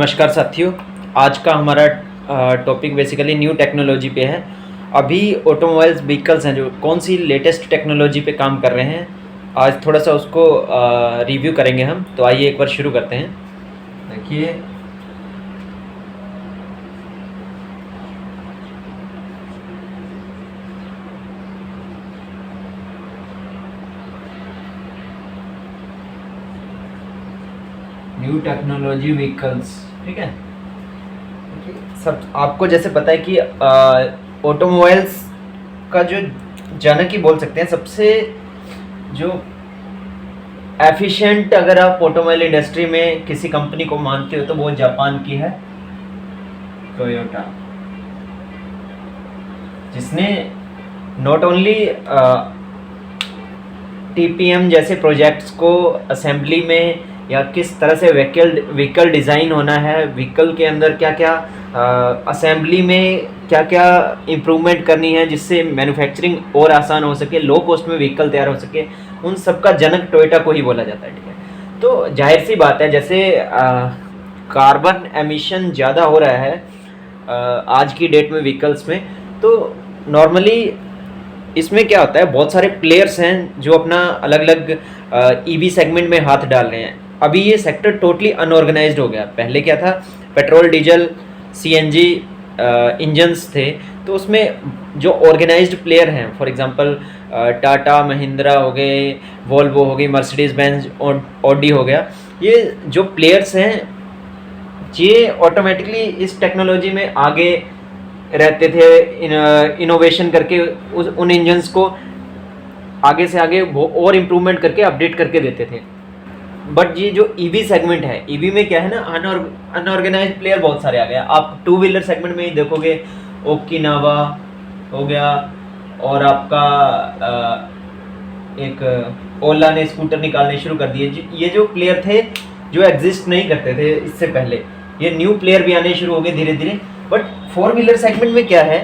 नमस्कार साथियों। आज का हमारा टॉपिक बेसिकली न्यू टेक्नोलॉजी पे है। अभी ऑटोमोबाइल्स व्हीकल्स हैं जो कौन सी लेटेस्ट टेक्नोलॉजी पे काम कर रहे हैं, आज थोड़ा सा उसको रिव्यू करेंगे हम। तो आइए एक बार शुरू करते हैं। देखिए, न्यू टेक्नोलॉजी व्हीकल्स, ठीक है। सब आपको जैसे पता है कि ऑटोमोबाइल्स का जो जनक ही बोल सकते हैं, सबसे जो एफिशिएंट, अगर आप ऑटोमोबाइल इंडस्ट्री में किसी कंपनी को मानते हो तो वो जापान की है, टोयोटा, जिसने नॉट ओनली टीपीएम जैसे प्रोजेक्ट्स को असेंबली में, या किस तरह से व्हीकल डिज़ाइन होना है, व्हीकल के अंदर क्या क्या असेंबली में क्या क्या इम्प्रूवमेंट करनी है जिससे मैन्युफैक्चरिंग और आसान हो सके, लो कॉस्ट में व्हीकल तैयार हो सके, उन सब का जनक टोयोटा को ही बोला जाता है, ठीक है। तो जाहिर सी बात है, जैसे कार्बन एमिशन ज़्यादा हो रहा है आज की डेट में व्हीकल्स में, तो नॉर्मली इसमें क्या होता है, बहुत सारे प्लेयर्स हैं जो अपना अलग अलग ईवी सेगमेंट में हाथ डाल रहे हैं। अभी ये सेक्टर टोटली अनऑर्गेनाइज्ड हो गया। पहले क्या था, पेट्रोल डीजल सीएनजी इंजन्स थे, तो उसमें जो ऑर्गेनाइज्ड प्लेयर हैं, फॉर एग्जांपल टाटा महिंद्रा हो गए, वोल्वो हो गई, मर्सिडीज बेंज, ऑडी हो गया, ये जो प्लेयर्स हैं ये ऑटोमेटिकली इस टेक्नोलॉजी में आगे रहते थे, इनोवेशन करके उन इंजन्स को आगे से आगे और इम्प्रूवमेंट करके अपडेट करके देते थे। बट ये जो ईवी सेगमेंट है, ईवी में क्या है ना, अनऑर्गेनाइज्ड प्लेयर बहुत सारे आ गए। आप टू व्हीलर सेगमेंट में ही देखोगे, ओकिनावा हो गया, और आपका एक ओला ने स्कूटर निकालने शुरू कर दिए। ये जो प्लेयर थे जो एग्जिस्ट नहीं करते थे इससे पहले, ये न्यू प्लेयर भी आने शुरू हो गए धीरे धीरे। बट फोर व्हीलर सेगमेंट में क्या है,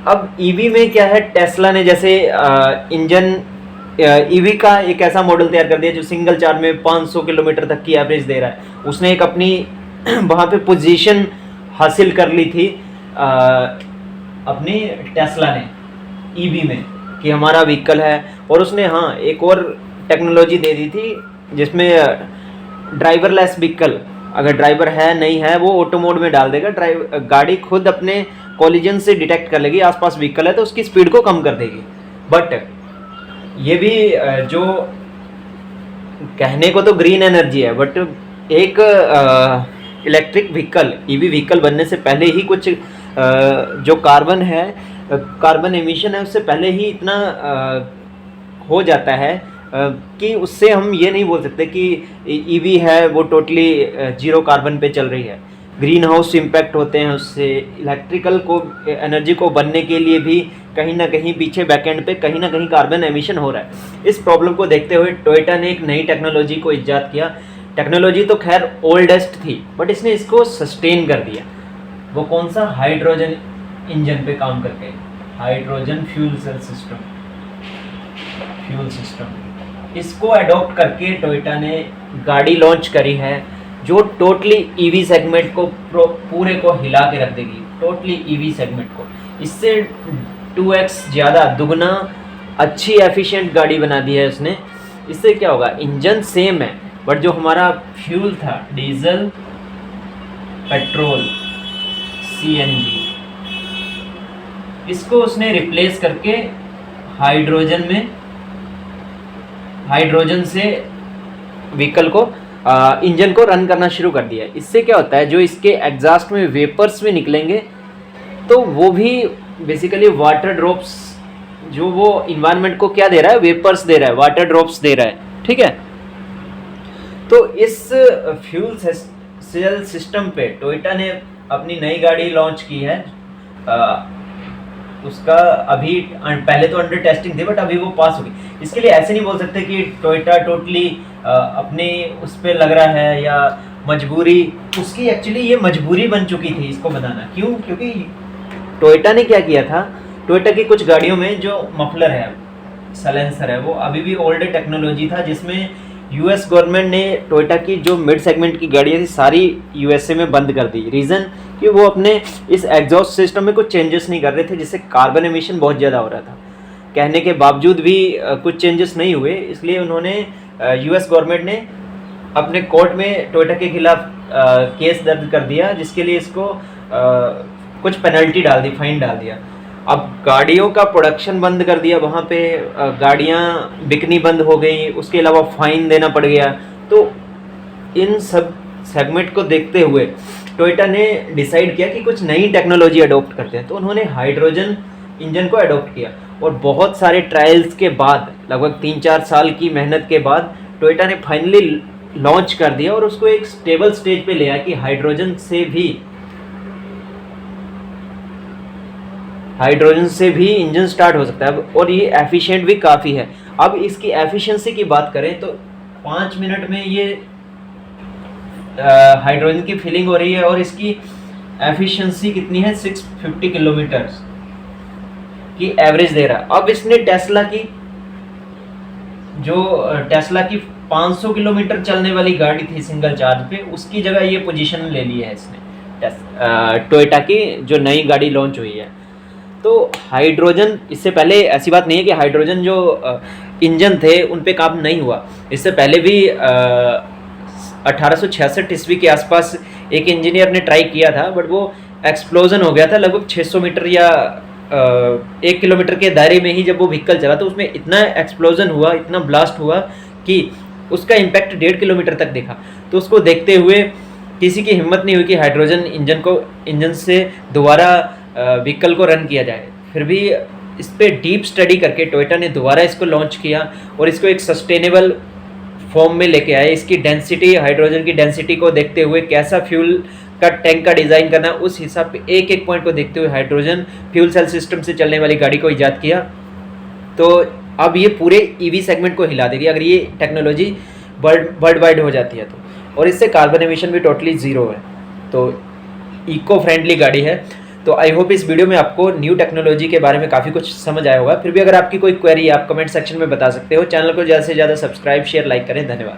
अब ईवी में क्या है, टेस्ला ने जैसे इंजन ईवी का एक ऐसा मॉडल तैयार कर दिया जो सिंगल चार्ज में 500 किलोमीटर तक की एवरेज दे रहा है। उसने एक अपनी वहाँ पे पोजीशन हासिल कर ली थी अपनी टेस्ला ने ईवी में, कि हमारा व्हीकल है। और उसने हाँ एक और टेक्नोलॉजी दे दी थी जिसमें ड्राइवरलेस व्हीकल, अगर ड्राइवर है नहीं है वो ऑटो मोड में डाल देगा, गाड़ी खुद अपने कोलिजन से डिटेक्ट कर लेगी, आसपास व्हीकल है तो उसकी स्पीड को कम कर देगी। बट ये भी जो कहने को तो ग्रीन एनर्जी है, बट एक इलेक्ट्रिक व्हीकल, ईवी व्हीकल बनने से पहले ही कुछ जो कार्बन एमिशन है उससे पहले ही इतना हो जाता है कि उससे हम ये नहीं बोल सकते कि ईवी है वो टोटली जीरो कार्बन पे चल रही है। ग्रीन हाउस इम्पैक्ट होते हैं उससे। इलेक्ट्रिकल को एनर्जी को बनने के लिए भी कहीं ना कहीं पीछे बैकएंड पे कहीं ना कहीं कार्बन एमिशन हो रहा है। इस प्रॉब्लम को देखते हुए टोयोटा ने एक नई टेक्नोलॉजी को ईजाद किया। टेक्नोलॉजी तो खैर ओल्डेस्ट थी, बट इसने इसको सस्टेन कर दिया। वो कौन सा, हाइड्रोजन इंजन पे काम करके, हाइड्रोजन फ्यूल सेल सिस्टम, इसको अडॉप्ट करके टोयोटा ने गाड़ी लॉन्च करी है जो टोटली ईवी सेगमेंट को पूरे को हिला के रख देगी, टोटली ईवी सेगमेंट को। इससे 2x ज़्यादा, दुगना अच्छी एफिशिएंट गाड़ी बना दी है उसने। इससे क्या होगा, इंजन सेम है बट जो हमारा फ्यूल था, डीजल, पेट्रोल, सीएनजी, इसको उसने रिप्लेस करके हाइड्रोजन से व्हीकल को इंजन को रन करना शुरू कर दिया। इससे क्या होता है, जो इसके एग्जॉस्ट में वेपर्स भी निकलेंगे तो वो भी बेसिकली वाटर ड्रॉप्स, जो वो इन्वायरमेंट को क्या दे रहा है, वेपर्स दे रहा है, वाटर ड्रॉप्स दे रहा है, ठीक है। तो इस फ्यूल सेल सिस्टम पे टोयोटा ने अपनी नई गाड़ी लॉन्च की है। उसका अभी पहले तो अंडर टेस्टिंग थी बट अभी वो पास हो गई। इसके लिए ऐसे नहीं बोल सकते कि टोयोटा टोटली अपने उस पर लग रहा है या मजबूरी, उसकी एक्चुअली ये मजबूरी बन चुकी थी इसको बनाना। क्यों? क्योंकि टोयोटा ने क्या किया था, टोयोटा की कुछ गाड़ियों में जो मफलर है, साइलेंसर है, वो अभी भी ओल्ड टेक्नोलॉजी था जिसमें यूएस गवर्नमेंट ने टोयोटा की जो मिड सेगमेंट की गाड़ियाँ थी सारी यूएसए में बंद कर दी। रीज़न कि वो अपने इस एग्जॉस्ट सिस्टम में कुछ चेंजेस नहीं कर रहे थे, जिससे कार्बन एमिशन बहुत ज़्यादा हो रहा था। कहने के बावजूद भी कुछ चेंजेस नहीं हुए, इसलिए उन्होंने यूएस गवर्नमेंट ने अपने कोर्ट में टोयोटा के खिलाफ केस दर्ज कर दिया, जिसके लिए इसको कुछ पेनल्टी डाल दी, फाइन डाल दिया। अब गाड़ियों का प्रोडक्शन बंद कर दिया, वहाँ पे गाड़ियाँ बिकनी बंद हो गई, उसके अलावा फाइन देना पड़ गया। तो इन सब सेगमेंट को देखते हुए टोयोटा ने डिसाइड किया कि कुछ नई टेक्नोलॉजी अडॉप्ट करते हैं, तो उन्होंने हाइड्रोजन इंजन को अडॉप्ट किया। और बहुत सारे ट्रायल्स के बाद, लगभग 3-4 साल की मेहनत के बाद टोयोटा ने फाइनली लॉन्च कर दिया और उसको एक स्टेबल स्टेज पे ले आया कि हाइड्रोजन से भी इंजन स्टार्ट हो सकता है। और ये एफिशिएंट भी काफ़ी है। अब इसकी एफिशिएंसी की बात करें तो 5 मिनट में ये हाइड्रोजन की फिलिंग हो रही है और इसकी एफिशिएंसी कितनी है, 650 किलोमीटर की एवरेज दे रहा है। अब इसने टेस्ला की 500 किलोमीटर चलने वाली गाड़ी थी सिंगल चार्ज पे, उसकी जगह ये पोजीशन ले ली है इसने टोयोटा की जो नई गाड़ी लॉन्च हुई है। तो हाइड्रोजन, इससे पहले ऐसी बात नहीं है कि हाइड्रोजन जो इंजन थे उन पे काम नहीं हुआ। इससे पहले भी 1866 ईस्वी के आसपास एक इंजीनियर ने ट्राई किया था, बट वो एक्सप्लोजन हो गया था लगभग 600 मीटर या 1 किलोमीटर के दायरे में ही। जब वो व्हीकल चला तो उसमें इतना एक्सप्लोजन हुआ, इतना ब्लास्ट हुआ कि उसका इम्पैक्ट 1.5 किलोमीटर तक दिखा। तो उसको देखते हुए किसी की हिम्मत नहीं हुई कि हाइड्रोजन इंजन से दोबारा व्हीकल को रन किया जाए। फिर भी इस पर डीप स्टडी करके टोयोटा ने दोबारा इसको लॉन्च किया और इसको एक सस्टेनेबल फॉर्म में लेके आए। इसकी डेंसिटी, हाइड्रोजन की डेंसिटी को देखते हुए कैसा फ्यूल का टैंक का डिज़ाइन करना, उस हिसाब पे एक एक पॉइंट को देखते हुए हाइड्रोजन फ्यूल सेल सिस्टम से चलने वाली गाड़ी को ईजाद किया। तो अब ये पूरे ईवी सेगमेंट को हिला देगी अगर ये टेक्नोलॉजी वर्ल्ड वाइड हो जाती है तो। और इससे कार्बन एमिशन भी टोटली ज़ीरो है, तो इको फ्रेंडली गाड़ी है। तो आई होप इस वीडियो में आपको न्यू टेक्नोलॉजी के बारे में काफ़ी कुछ समझ आया होगा। फिर भी अगर आपकी कोई क्वेरी है आप कमेंट सेक्शन में बता सकते हो। चैनल को ज़्यादा से ज़्यादा सब्सक्राइब, शेयर, लाइक करें। धन्यवाद।